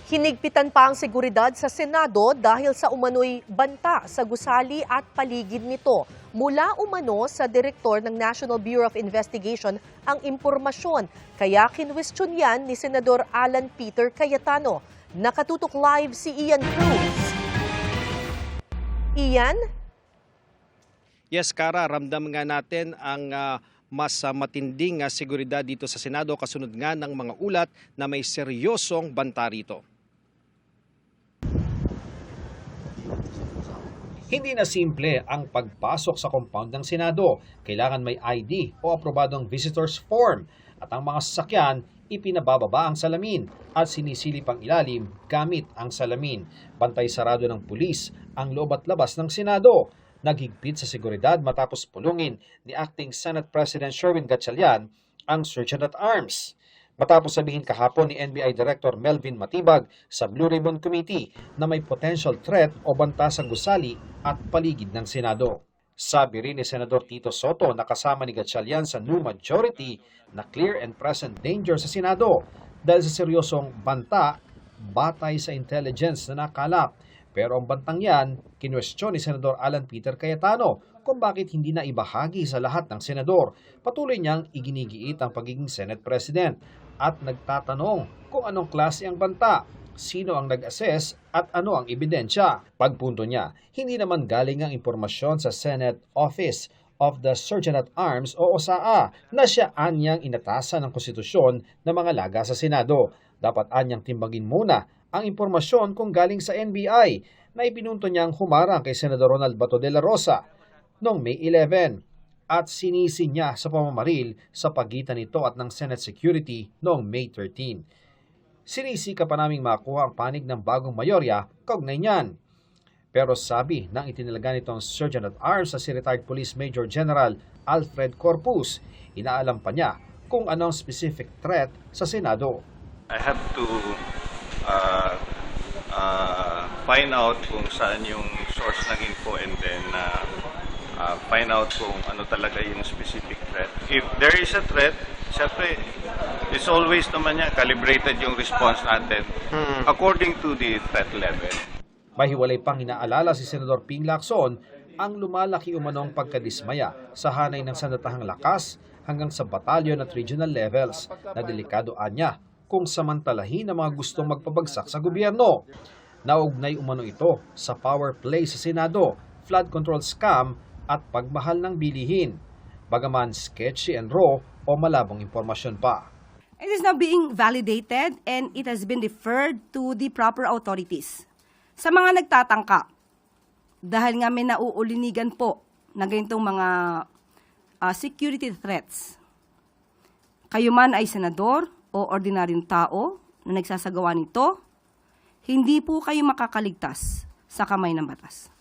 Hinigpitan pa ang seguridad sa Senado dahil sa umano'y banta sa gusali at paligid nito. Mula umano sa direktor ng National Bureau of Investigation ang impormasyon. Kaya kinwestiyon yan ni Senador Alan Peter Cayetano. Nakatutok live si Ian Cruz. Ian? Yes, Kara, ramdam nga natin ang mas matinding seguridad dito sa Senado kasunod nga ng mga ulat na may seryosong banta rito. Hindi na simple ang pagpasok sa compound ng Senado. Kailangan may ID o aprobadong visitor's form at ang mga sasakyan ipinabababa ang salamin at sinisilip ang ilalim gamit ang salamin. Bantay sarado ng pulis ang loob at labas ng Senado. Naghigpit sa seguridad matapos pulungin ni Acting Senate President Sherwin Gatchalian ang Sergeant at Arms. Matapos sabihin kahapon ni NBI Director Melvin Matibag sa Blue Ribbon Committee na may potential threat o banta sa gusali at paligid ng Senado. Sabi rin ni Senador Tito Soto na kasama ni Gatchalian sa new majority na clear and present danger sa Senado dahil sa seryosong banta batay sa intelligence na nakalap. Pero ang bantang yan, kinwestiyon ni Senador Alan Peter Cayetano kung bakit hindi na ibahagi sa lahat ng senador. Patuloy niyang iginigiit ang pagiging Senate President at nagtatanong kung anong klase ang banta, sino ang nag-assess at ano ang ebidensya. Pagpunto niya, hindi naman galing ang impormasyon sa Senate Office of the Sergeant at Arms o OSAA na siya anyang inatasan ng konstitusyon ng mga laga sa Senado. Dapat anyang timbangin muna ang impormasyon kung galing sa NBI na ipinunto niyang humarang kay Senador Ronald Bato de la Rosa noong May 11 at sinisi niya sa pamamaril sa pagitan nito at ng Senate Security noong May 13. Sinisi ka pa naming makuha ang panig ng bagong mayorya kaugnay niyan. Pero sabi ng itinalaga nitong Sergeant at Arms sa si retired Police Major General Alfred Corpus, inaalam pa niya kung anong specific threat sa Senado. I have to find out kung saan yung source ng info and then find out kung ano talaga yung specific threat. If there is a threat, syempre, it's always naman yan, calibrated yung response natin according to the threat level. Mahiwalay pang inaalala si Senador Ping Lacson ang lumalaki umanong pagkadismaya sa hanay ng sandatahang lakas hanggang sa batalyon at regional levels na delikado anya kung samantalahin ang mga gustong magpabagsak sa gobyerno. Naugnay umano ito sa power play sa Senado, flood control scam at pagmahal ng bilihin, bagaman sketchy and raw o malabong impormasyon pa. It is now being validated and it has been referred to the proper authorities. Sa mga nagtatangka, dahil nga may nauulinigan po na ganitong mga security threats, kayo man ay senador o ordinaryong tao na nagsasagawa nito, hindi po kayo makakaligtas sa kamay ng batas.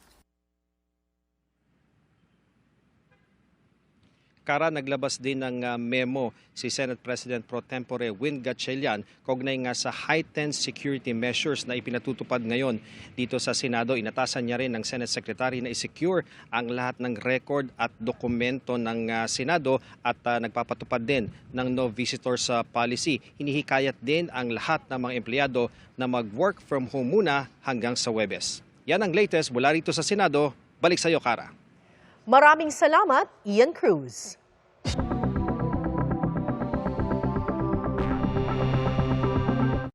Kara, naglabas din ng memo si Senate President Pro Tempore Win Gatchalian kaugnay nga sa heightened security measures na ipinatutupad ngayon dito sa Senado. Inatasan niya rin ng Senate Secretary na i-secure ang lahat ng record at dokumento ng Senado at nagpapatupad din ng no visitors policy. Hinihikayat din ang lahat ng mga empleyado na mag-work from home muna hanggang sa Huwebes. Yan ang latest mula rito sa Senado. Balik sa iyo, Kara. Maraming salamat, Ian Cruz.